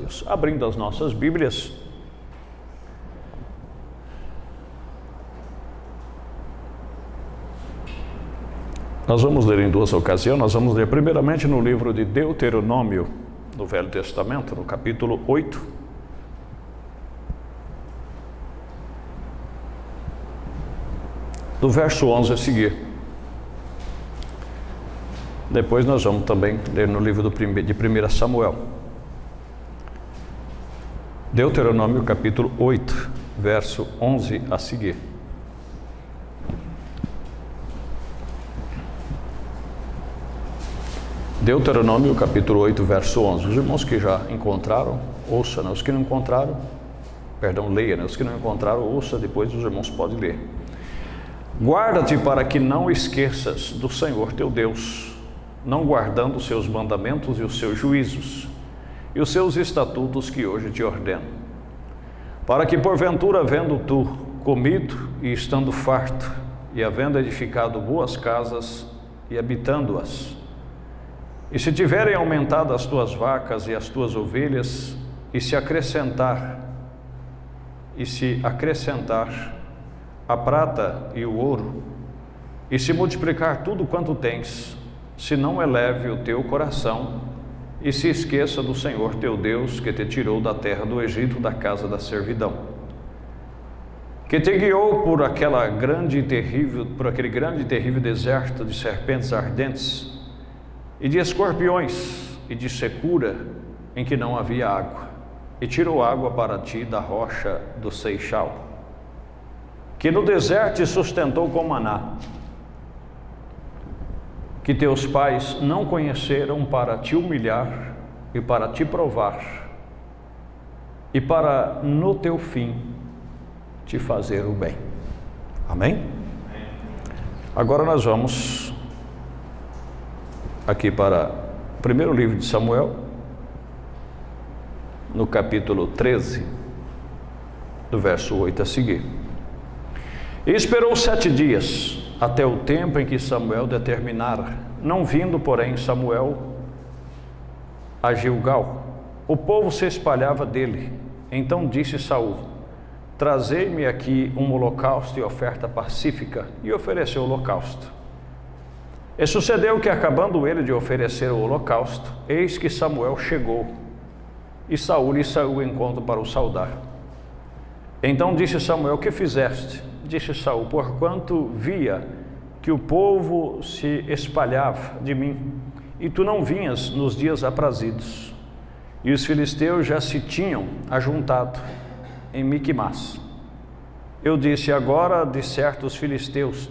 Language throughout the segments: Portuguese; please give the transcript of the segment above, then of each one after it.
Deus. Abrindo as nossas Bíblias, nós vamos ler em duas ocasiões. Nós vamos ler primeiramente no livro de Deuteronômio, no Velho Testamento, no capítulo 8. Do verso 11 a seguir. Depois nós vamos também ler no livro de 1 Samuel. Deuteronômio capítulo 8, verso 11 a seguir. Deuteronômio capítulo 8, verso 11. Os irmãos que já encontraram, ouça, né? Os que não encontraram, leia, né? Os que não encontraram, ouça, depois os irmãos podem ler. Guarda-te para que não esqueças do Senhor teu Deus, não guardando os seus mandamentos e os seus juízos, e os seus estatutos que hoje te ordeno. Para que porventura, havendo tu comido e estando farto, e havendo edificado boas casas e habitando-as, e se tiverem aumentado as tuas vacas e as tuas ovelhas, e se acrescentar a prata e o ouro, e se multiplicar tudo quanto tens, se não eleve o teu coração, e se esqueça do Senhor teu Deus, que te tirou da terra do Egito, da casa da servidão, que te guiou por aquele grande e terrível deserto de serpentes ardentes, e de escorpiões, e de secura, em que não havia água, e tirou água para ti da rocha do Seixal, que no deserto te sustentou com maná, que teus pais não conheceram, para te humilhar e para te provar, e para no teu fim te fazer o bem. Amém? Agora nós vamos aqui para o primeiro livro de Samuel, no capítulo 13, do verso 8 a seguir. E esperou 7 dias, até o tempo em que Samuel determinara, não vindo, porém, Samuel a Gilgal. O povo se espalhava dele. Então disse Saul: trazei-me aqui um holocausto e oferta pacífica, e ofereceu o holocausto. E sucedeu que, acabando ele de oferecer o holocausto, eis que Samuel chegou, e Saul lhe saiu ao encontro para o saudar. Então disse Samuel: que fizeste? Disse Saul: porquanto via que o povo se espalhava de mim, e tu não vinhas nos dias aprazidos, e os filisteus já se tinham ajuntado em Miquimás. Eu disse: agora de certo os filisteus,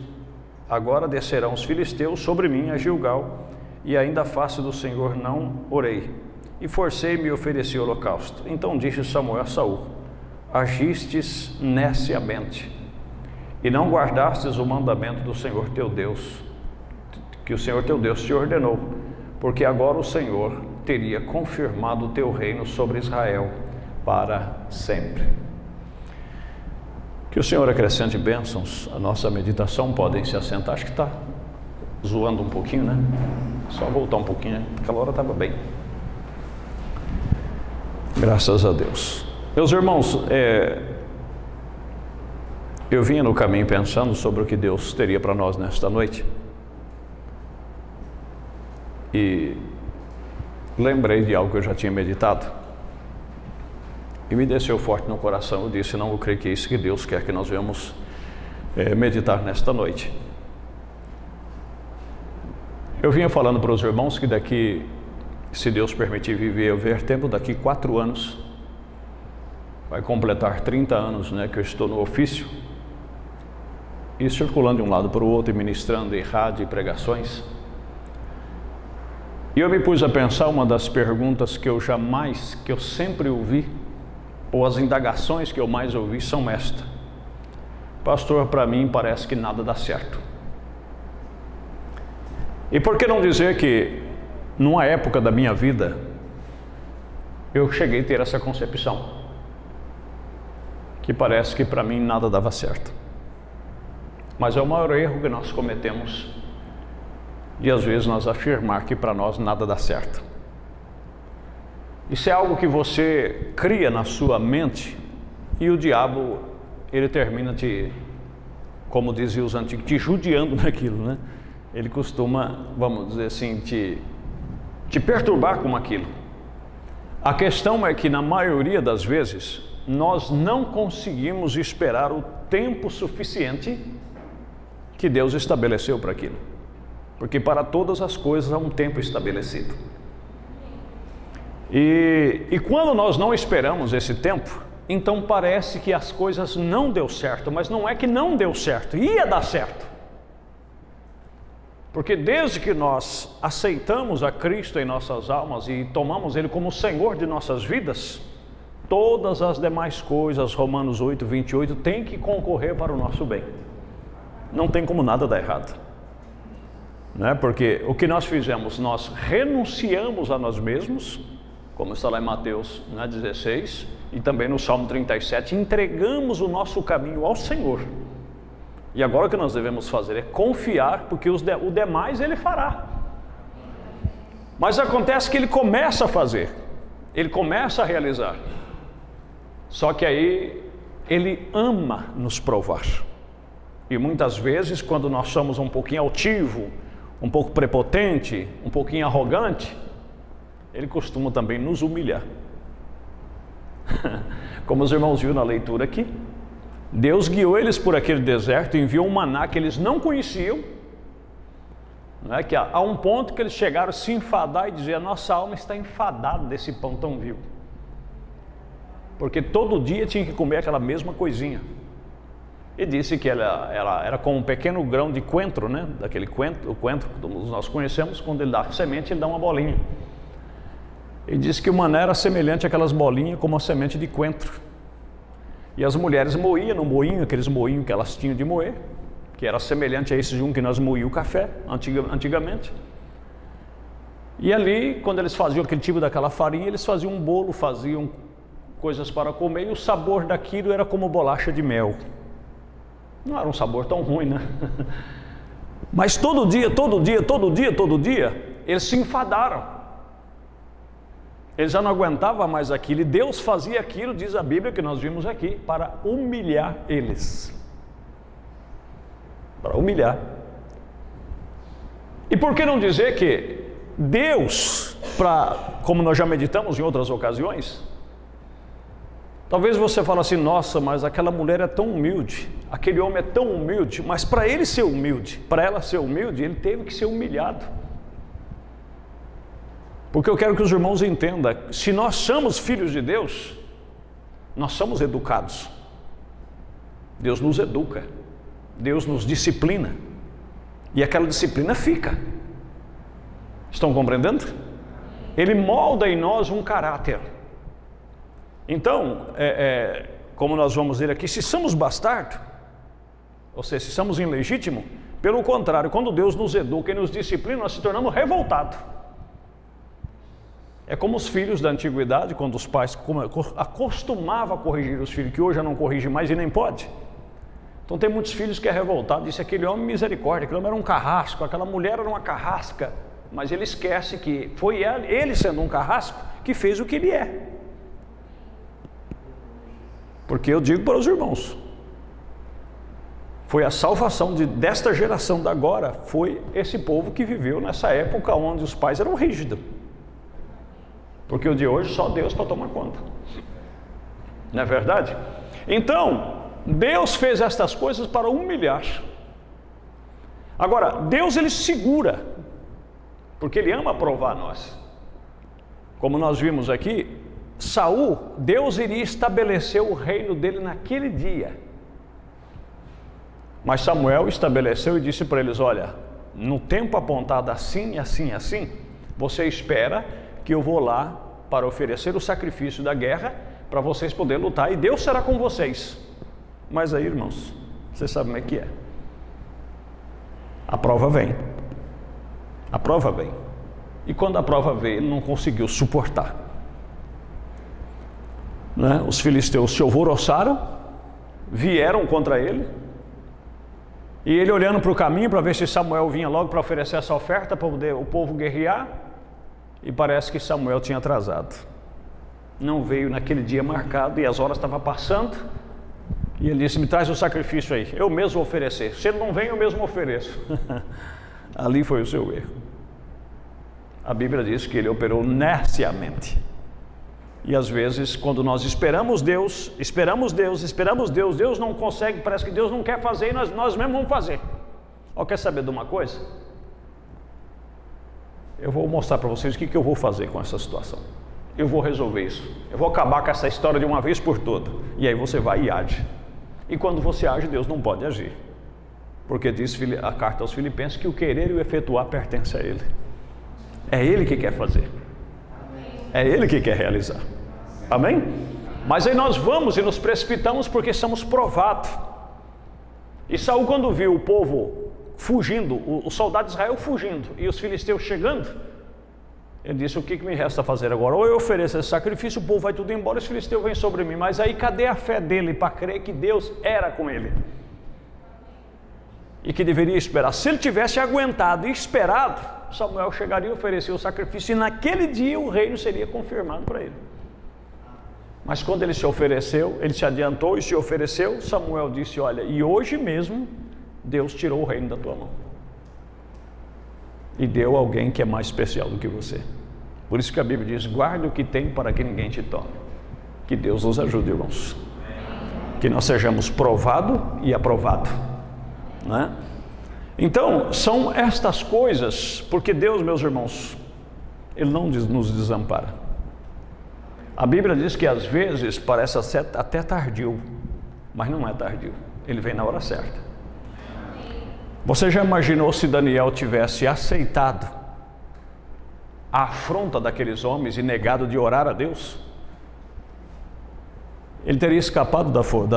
agora descerão os filisteus sobre mim a Gilgal, e ainda a face do Senhor não orei, e forcei-me e ofereci o holocausto. Então disse Samuel a Saul: agistes neciamente, e não guardastes o mandamento do Senhor teu Deus, que o Senhor teu Deus te ordenou, porque agora o Senhor teria confirmado o teu reino sobre Israel para sempre. Que o Senhor acrescente bênçãos à nossa meditação. Podem se assentar. Acho que está zoando um pouquinho, né? Só voltar um pouquinho, né? Aquela hora estava bem. Graças a Deus. Meus irmãos, eu vinha no caminho pensando sobre o que Deus teria para nós nesta noite, e lembrei de algo que eu já tinha meditado, e me desceu forte no coração. Eu disse: não, eu creio que é isso que Deus quer que nós venhamos meditar nesta noite. Eu vinha falando para os irmãos que daqui, se Deus permitir viver eu ver tempo, daqui 4 anos, vai completar 30 anos, né, que eu estou no ofício, e circulando de um lado para o outro, e ministrando em rádio e pregações. E eu me pus a pensar, uma das perguntas que eu sempre ouvi, ou as indagações que eu mais ouvi, são esta: pastor, para mim parece que nada dá certo. E por que não dizer que, numa época da minha vida, eu cheguei a ter essa concepção, que parece que para mim nada dava certo. Mas é o maior erro que nós cometemos, de às vezes nós afirmar que para nós nada dá certo. Isso é algo que você cria na sua mente e o diabo, ele termina como diziam os antigos, te judiando naquilo, né? Ele costuma, vamos dizer assim, te perturbar com aquilo. A questão é que na maioria das vezes nós não conseguimos esperar o tempo suficiente que Deus estabeleceu para aquilo, porque para todas as coisas há um tempo estabelecido. E quando nós não esperamos esse tempo, então parece que as coisas não deu certo, mas não é que não deu certo, ia dar certo. Porque desde que nós aceitamos a Cristo em nossas almas e tomamos Ele como Senhor de nossas vidas, todas as demais coisas, Romanos 8, 28, tem que concorrer para o nosso bem. Não tem como nada dar errado. Não é? Porque o que nós fizemos, nós renunciamos a nós mesmos, como está lá em Mateus 16, e também no Salmo 37, entregamos o nosso caminho ao Senhor. E agora o que nós devemos fazer é confiar, porque o demais Ele fará. Mas acontece que Ele começa a fazer, Ele começa a realizar. Só que aí Ele ama nos provar. E muitas vezes, quando nós somos um pouquinho altivo, um pouco prepotente, um pouquinho arrogante, Ele costuma também nos humilhar. Como os irmãos viram na leitura aqui, Deus guiou eles por aquele deserto, enviou um maná que eles não conheciam, não é? Que há um ponto que eles chegaram a se enfadar e dizer: a nossa alma está enfadada desse pão tão vil, porque todo dia tinha que comer aquela mesma coisinha. E disse que ela era como um pequeno grão de coentro, né? Daquele coentro, o coentro que nós conhecemos, quando ele dá semente, ele dá uma bolinha. Ele disse que o maná era semelhante àquelas bolinhas, como a semente de coentro. E as mulheres moíam no moinho, aqueles moinhos que elas tinham de moer, que era semelhante a esse de um que nós moíamos o café antigamente. E ali, quando eles faziam aquele tipo daquela farinha, eles faziam um bolo, faziam coisas para comer, e o sabor daquilo era como bolacha de mel. Não era um sabor tão ruim, né? Mas todo dia, eles se enfadaram. Eles já não aguentavam mais aquilo, e Deus fazia aquilo, diz a Bíblia que nós vimos aqui, para humilhar eles. Para humilhar. E por que não dizer que Deus, como nós já meditamos em outras ocasiões, talvez você fale assim: nossa, mas aquela mulher é tão humilde, aquele homem é tão humilde, mas para ele ser humilde, para ela ser humilde, ele teve que ser humilhado. Porque eu quero que os irmãos entendam, se nós somos filhos de Deus, nós somos educados. Deus nos educa, Deus nos disciplina, e aquela disciplina fica. Estão compreendendo? Ele molda em nós um caráter. Então, como nós vamos ver aqui, se somos bastardos, ou seja, se somos ilegítimos, pelo contrário, quando Deus nos educa e nos disciplina, nós se tornamos revoltados. É como os filhos da antiguidade, quando os pais acostumavam a corrigir os filhos, que hoje já não corrige mais e nem pode. Então tem muitos filhos que é revoltado, disse: aquele homem misericórdia, aquele homem era um carrasco, aquela mulher era uma carrasca, mas ele esquece que foi ele sendo um carrasco que fez o que ele é. Porque eu digo para os irmãos, foi a salvação desta geração da agora, foi esse povo que viveu nessa época onde os pais eram rígidos. Porque o de hoje só Deus para tomar conta. Não é verdade? Então, Deus fez estas coisas para humilhar. Agora, Deus ele segura, porque Ele ama provar nós. Como nós vimos aqui, Saul, Deus iria estabelecer o reino dele naquele dia. Mas Samuel estabeleceu e disse para eles: olha, no tempo apontado assim, assim, assim, você espera que eu vou lá para oferecer o sacrifício da guerra, para vocês poderem lutar, e Deus será com vocês. Mas aí, irmãos, vocês sabem como é que é. A prova vem. A prova vem. E quando a prova veio, ele não conseguiu suportar. Né? Os filisteus se alvoroçaram, vieram contra ele, e ele olhando para o caminho para ver se Samuel vinha logo para oferecer essa oferta, para poder o povo guerrear, e parece que Samuel tinha atrasado. não veio naquele dia marcado e as horas estavam passando. E ele disse: me traz o sacrifício aí, eu mesmo vou oferecer. Se ele não vem, eu mesmo ofereço. Ali foi o seu erro. A Bíblia diz que ele operou neciamente. E às vezes, quando nós esperamos Deus, Deus não consegue, parece que Deus não quer fazer e nós mesmos vamos fazer. Ó, quer saber de uma coisa? Eu vou mostrar para vocês o que eu vou fazer com essa situação. Eu vou resolver isso. Eu vou acabar com essa história de uma vez por toda. E aí você vai e age. E quando você age, Deus não pode agir. Porque diz a carta aos Filipenses que o querer e o efetuar pertence a Ele. É Ele que quer fazer. É Ele que quer realizar. Amém? Mas aí nós vamos e nos precipitamos porque somos provados. E Saul, quando viu o povo fugindo, o soldado de Israel fugindo e os filisteus chegando, ele disse: o que me resta fazer agora? Ou eu ofereço esse sacrifício, o povo vai tudo embora, os filisteus vêm sobre mim. Mas aí cadê a fé dele para crer que Deus era com ele? E que deveria esperar. Se ele tivesse aguentado e esperado, Samuel chegaria e oferecia o sacrifício, e naquele dia o reino seria confirmado para ele. Mas quando ele se ofereceu, ele se adiantou e se ofereceu, Samuel disse: olha, e hoje mesmo Deus tirou o reino da tua mão e deu alguém que é mais especial do que você. Por isso que a Bíblia diz: guarde o que tem para que ninguém te tome. Que Deus nos ajude, irmãos. Que nós sejamos provado e aprovado, né? Então, são estas coisas, porque Deus, meus irmãos, Ele não nos desampara. A Bíblia diz que às vezes parece até tardio, mas não é tardio. Ele vem na hora certa. Você já imaginou se Daniel tivesse aceitado a afronta daqueles homens e negado de orar a Deus? Ele teria escapado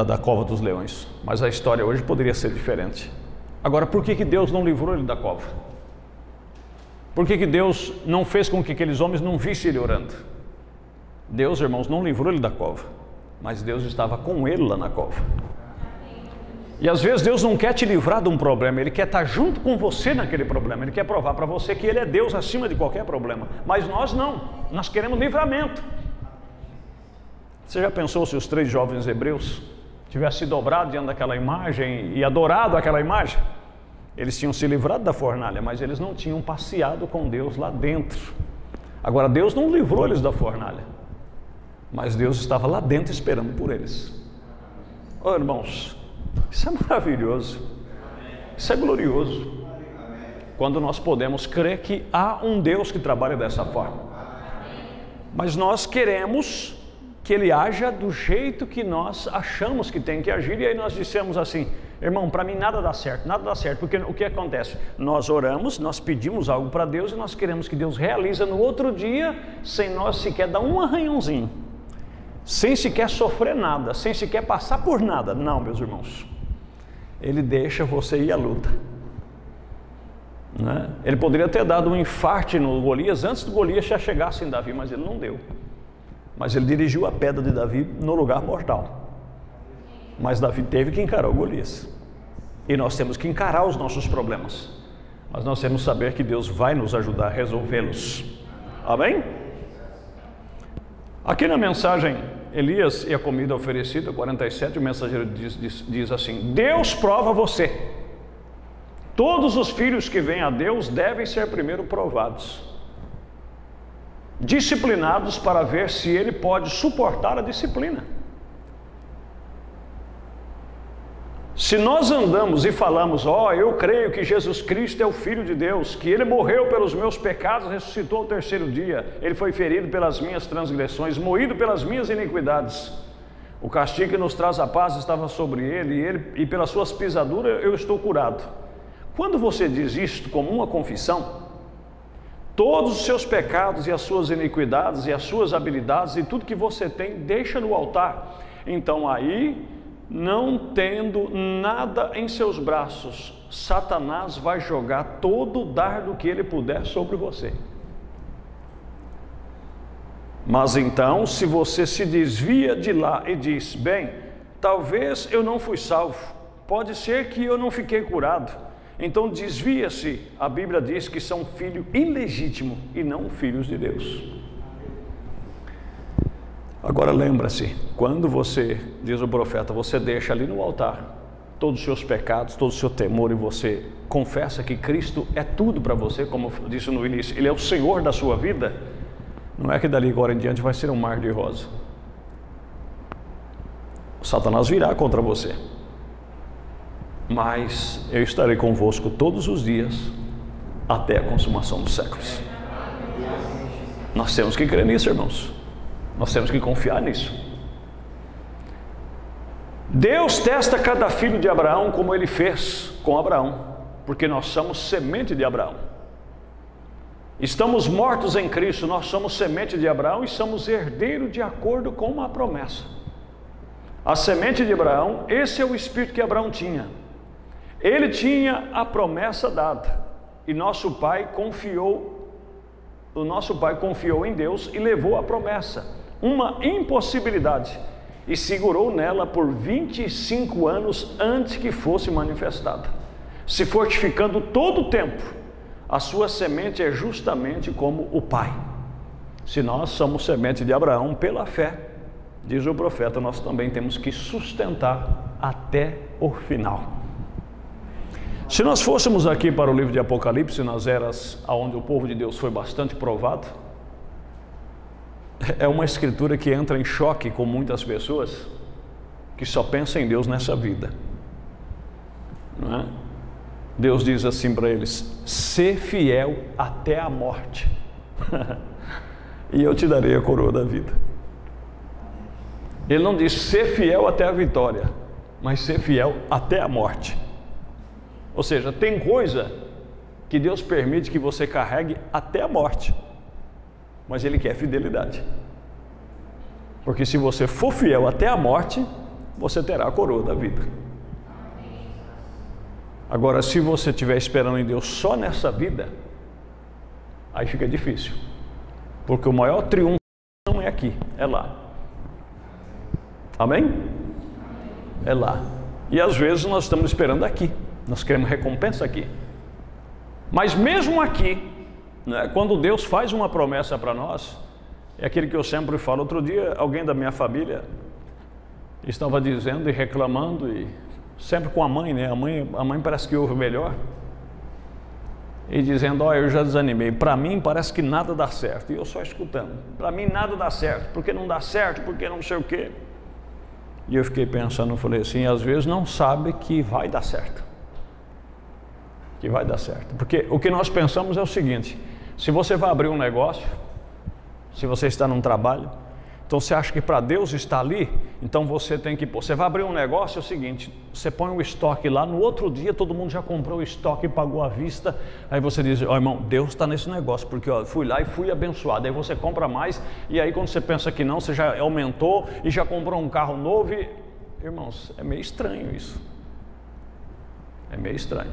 da cova dos leões, mas a história hoje poderia ser diferente. Agora, por que Deus não livrou ele da cova? Por que Deus não fez com que aqueles homens não vissem ele orando? Deus, irmãos, não livrou ele da cova, mas Deus estava com ele lá na cova. E às vezes Deus não quer te livrar de um problema, Ele quer estar junto com você naquele problema. Ele quer provar para você que Ele é Deus acima de qualquer problema. Mas nós não, nós queremos livramento. Você já pensou se os 3 jovens hebreus tivessem se dobrado diante daquela imagem e adorado aquela imagem? Eles tinham se livrado da fornalha, mas eles não tinham passeado com Deus lá dentro. Agora, Deus não livrou eles da fornalha, mas Deus estava lá dentro esperando por eles. Oh, irmãos, isso é maravilhoso, isso é glorioso, quando nós podemos crer que há um Deus que trabalha dessa forma. Mas nós queremos que Ele haja do jeito que nós achamos que tem que agir, e aí nós dissemos assim: irmão, para mim nada dá certo, porque o que acontece? Nós oramos, nós pedimos algo para Deus e nós queremos que Deus realize no outro dia, sem nós sequer dar um arranhãozinho, sem sequer sofrer nada, sem sequer passar por nada. Não, meus irmãos, Ele deixa você ir à luta, né? Ele poderia ter dado um infarte no Golias antes do Golias já chegasse em Davi, mas Ele não deu. Mas Ele dirigiu a pedra de Davi no lugar mortal. Mas Davi teve que encarar o Golias. E nós temos que encarar os nossos problemas, mas nós temos que saber que Deus vai nos ajudar a resolvê-los. Amém? Aqui na mensagem Elias e a comida oferecida, 47, o mensageiro diz assim: Deus prova você. Todos os filhos que vêm a Deus devem ser primeiro provados, disciplinados, para ver se Ele pode suportar a disciplina. Se nós andamos e falamos: eu creio que Jesus Cristo é o Filho de Deus, que Ele morreu pelos meus pecados, ressuscitou ao 3º dia, Ele foi ferido pelas minhas transgressões, moído pelas minhas iniquidades, o castigo que nos traz a paz estava sobre Ele, e pelas suas pisaduras eu estou curado. Quando você diz isto como uma confissão, todos os seus pecados e as suas iniquidades e as suas habilidades e tudo que você tem, deixa no altar. Então aí, não tendo nada em seus braços, Satanás vai jogar todo o dardo que ele puder sobre você. Mas então, se você se desvia de lá e diz: bem, talvez eu não fui salvo, pode ser que eu não fiquei curado, então desvia-se. A Bíblia diz que são filho ilegítimo e não filhos de Deus. Agora lembra-se, quando você, diz o profeta, você deixa ali no altar todos os seus pecados, todo o seu temor, e você confessa que Cristo é tudo para você, como eu disse no início, Ele é o Senhor da sua vida, não é que dali agora em diante vai ser um mar de rosa. Satanás virá contra você, mas eu estarei convosco todos os dias até a consumação dos séculos. Nós temos que crer nisso, irmãos. Nós temos que confiar nisso. Deus testa cada filho de Abraão como Ele fez com Abraão, porque nós somos semente de Abraão. Estamos mortos em Cristo, nós somos semente de Abraão e somos herdeiros de acordo com uma promessa. A semente de Abraão, esse é o espírito que Abraão tinha. Ele tinha a promessa dada e o nosso pai confiou em Deus e levou a promessa, uma impossibilidade, e segurou nela por 25 anos antes que fosse manifestada, se fortificando todo o tempo. A sua semente é justamente como o pai. Se nós somos semente de Abraão pela fé, diz o profeta, nós também temos que sustentar até o final. Se nós fôssemos aqui para o livro de Apocalipse, nas eras onde o povo de Deus foi bastante provado, é uma escritura que entra em choque com muitas pessoas que só pensam em Deus nessa vida, não é? Deus diz assim para eles: sê fiel até a morte e eu te darei a coroa da vida. Ele não diz ser fiel até a vitória, mas ser fiel até a morte. Ou seja, tem coisa que Deus permite que você carregue até a morte, mas Ele quer fidelidade. Porque se você for fiel até a morte, você terá a coroa da vida. Agora, se você estiver esperando em Deus só nessa vida, aí fica difícil. Porque o maior triunfo não é aqui, é lá. Amém? É lá. E às vezes nós estamos esperando aqui. Nós queremos recompensa aqui. Mas mesmo aqui, né, quando Deus faz uma promessa para nós, é aquele que eu sempre falo. Outro dia, alguém da minha família estava dizendo e reclamando, e sempre com a mãe, né? A mãe parece que ouve melhor. E dizendo: ó, eu já desanimei, para mim parece que nada dá certo. E eu só escutando: para mim nada dá certo, porque não dá certo, porque não sei o quê. E eu fiquei pensando, falei assim: às vezes não sabe que vai dar certo. Que vai dar certo. Porque o que nós pensamos é o seguinte: se você vai abrir um negócio, se você está num trabalho, então você acha que para Deus estar ali, então você tem que... Você vai abrir um negócio, é o seguinte: você põe o estoque lá, no outro dia todo mundo já comprou o estoque e pagou à vista. Aí você diz: ó, irmão, Deus está nesse negócio, porque ó, fui lá e fui abençoado. Aí você compra mais, e aí quando você pensa que não, você já aumentou e já comprou um carro novo. E... irmãos, é meio estranho isso. É meio estranho.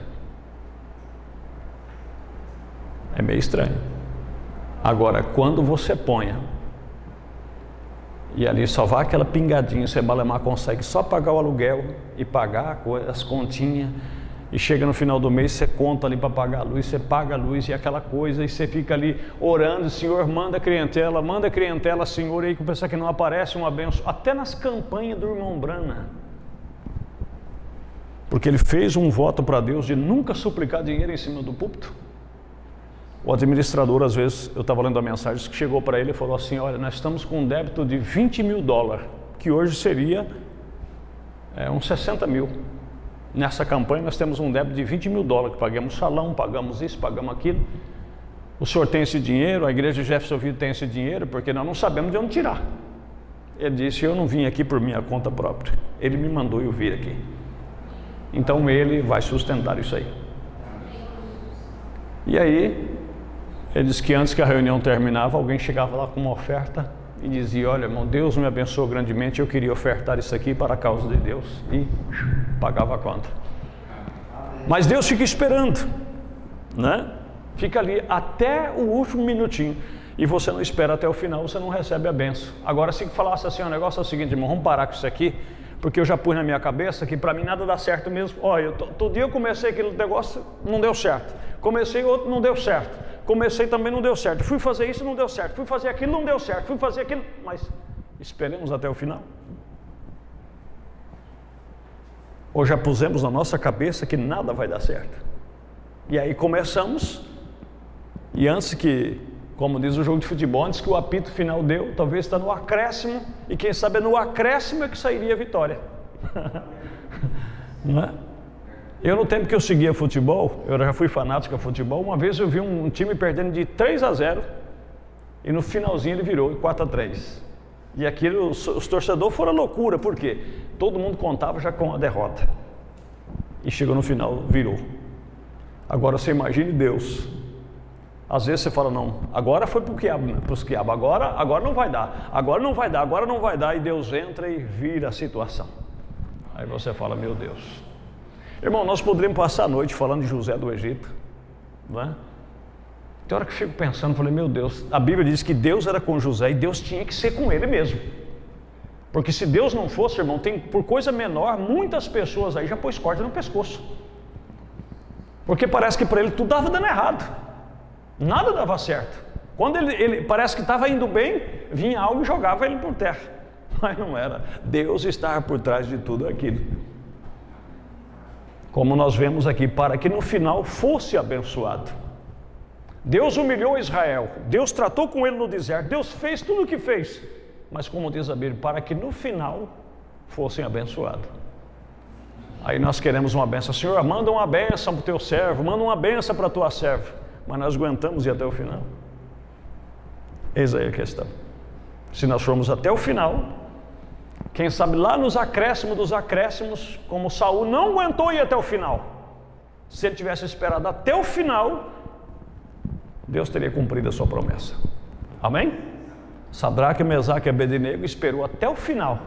É meio estranho. Agora, quando você ponha, e ali só vai aquela pingadinha, você Balemar consegue só pagar o aluguel e pagar as continhas, e chega no final do mês, você conta ali para pagar a luz, você paga a luz e aquela coisa, e você fica ali orando: Senhor, manda clientela, Senhor, e aí que pensar que não aparece uma bênção, até nas campanhas do irmão Brana, porque ele fez um voto para Deus de nunca suplicar dinheiro em cima do púlpito. O administrador, às vezes, eu estava lendo a mensagem, que chegou para ele e falou assim: olha, nós estamos com um débito de $20 mil, que hoje seria uns 60 mil. Nessa campanha nós temos um débito de $20 mil, que pagamos salão, pagamos isso, pagamos aquilo. O senhor tem esse dinheiro, a igreja de Jeffersonville tem esse dinheiro, porque nós não sabemos de onde tirar. Ele disse: eu não vim aqui por minha conta própria, ele me mandou eu vir aqui. Então ele vai sustentar isso aí. E aí, ele disse que antes que a reunião terminava, alguém chegava lá com uma oferta e dizia: olha, irmão, Deus me abençoou grandemente, eu queria ofertar isso aqui para a causa de Deus, e pagava a conta. Mas Deus fica esperando, né? Fica ali até o último minutinho, e você não espera até o final, você não recebe a benção. Agora, se falasse assim: o negócio é o seguinte, irmão, vamos parar com isso aqui, porque eu já pus na minha cabeça que para mim nada dá certo mesmo. Olha, todo dia eu comecei aquele negócio, não deu certo. Comecei outro, não deu certo. Comecei também, não deu certo. Fui fazer isso, não deu certo. Fui fazer aquilo, não deu certo. Fui fazer aquilo, mas Esperemos até o final. Ou já pusemos na nossa cabeça que nada vai dar certo. E aí começamos, e antes que, como diz o jogo de futebol, antes que o apito final deu, talvez está no acréscimo, e quem sabe no acréscimo é que sairia a vitória. Não é? Eu, no tempo que eu seguia futebol, eu já fui fanático a futebol, uma vez eu vi um time perdendo de 3-0, e no finalzinho ele virou 4-3. E aquilo, os torcedores foram loucura, por quê? Todo mundo contava já com a derrota. E chegou no final, virou. Agora você imagine Deus. Às vezes você fala, não, agora foi para os quiabos, agora não vai dar, agora não vai dar, e Deus entra e vira a situação. Aí você fala, meu Deus. Irmão, nós poderíamos passar a noite falando de José do Egito, não é? Tem hora que eu fico pensando, falei, meu Deus, a Bíblia diz que Deus era com José e Deus tinha que ser com ele mesmo. Porque se Deus não fosse, irmão, tem por coisa menor, muitas pessoas aí já pôs corda no pescoço. Porque parece que para ele tudo estava dando errado. Nada dava certo. Quando ele parece que estava indo bem, vinha algo e jogava ele por terra. Mas não era. Deus estava por trás de tudo aquilo. Como nós vemos aqui, para que no final fosse abençoado. Deus humilhou Israel, Deus tratou com ele no deserto, Deus fez tudo o que fez, mas como diz a Bíblia, para que no final fossem abençoados. Aí nós queremos uma benção, Senhor, manda uma benção para o teu servo, manda uma benção para a tua serva, mas nós aguentamos ir até o final? Eis aí a questão. Se nós formos até o final, quem sabe lá nos acréscimos dos acréscimos, como Saul não aguentou ir até o final, se ele tivesse esperado até o final, Deus teria cumprido a sua promessa. Amém? Sadraque, Mesaque e Abednego esperou até o final.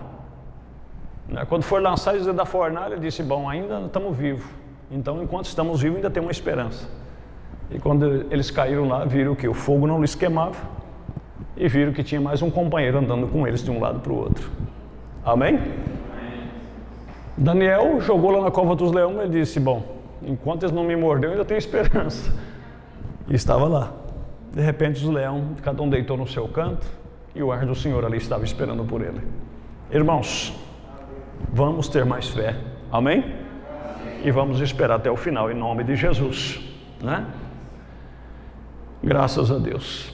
Quando for lançar eles da fornalha, ele disse, bom, ainda estamos vivos. Então, enquanto estamos vivos, ainda tem uma esperança. E quando eles caíram lá, viram que o fogo não lhes queimava. E viram que tinha mais um companheiro andando com eles de um lado para o outro. Amém? Daniel jogou lá na cova dos leões, ele disse, bom, enquanto eles não me morderam, ainda tenho esperança. E estava lá. De repente os leões, cada um deitou no seu canto, e o anjo do Senhor ali estava esperando por ele. Irmãos, vamos ter mais fé. Amém? E vamos esperar até o final, em nome de Jesus, né? Graças a Deus.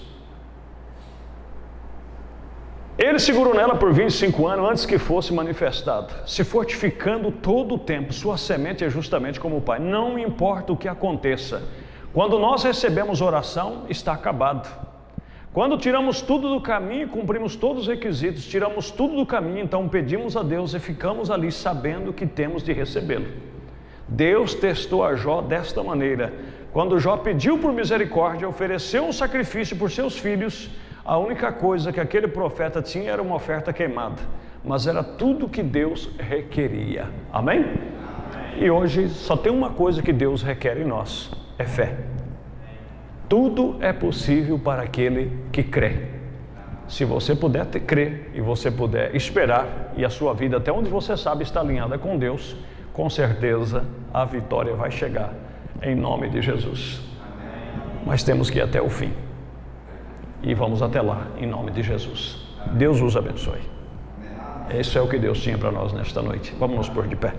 Ele segurou nela por 25 anos antes que fosse manifestado, se fortificando todo o tempo. Sua semente é justamente como o Pai. Não importa o que aconteça. Quando nós recebemos oração, está acabado. Quando tiramos tudo do caminho, cumprimos todos os requisitos, tiramos tudo do caminho, então pedimos a Deus e ficamos ali sabendo que temos de recebê-lo. Deus testou a Jó desta maneira. Quando Jó pediu por misericórdia, ofereceu um sacrifício por seus filhos, a única coisa que aquele profeta tinha era uma oferta queimada, mas era tudo que Deus requeria. Amém? E hoje só tem uma coisa que Deus requer em nós, é fé. Tudo é possível para aquele que crê. Se você puder crer e você puder esperar, e a sua vida até onde você sabe está alinhada com Deus, com certeza a vitória vai chegar, em nome de Jesus. Mas temos que ir até o fim. E vamos até lá, em nome de Jesus. Deus os abençoe. Esse é o que Deus tinha para nós nesta noite. Vamos nos pôr de pé.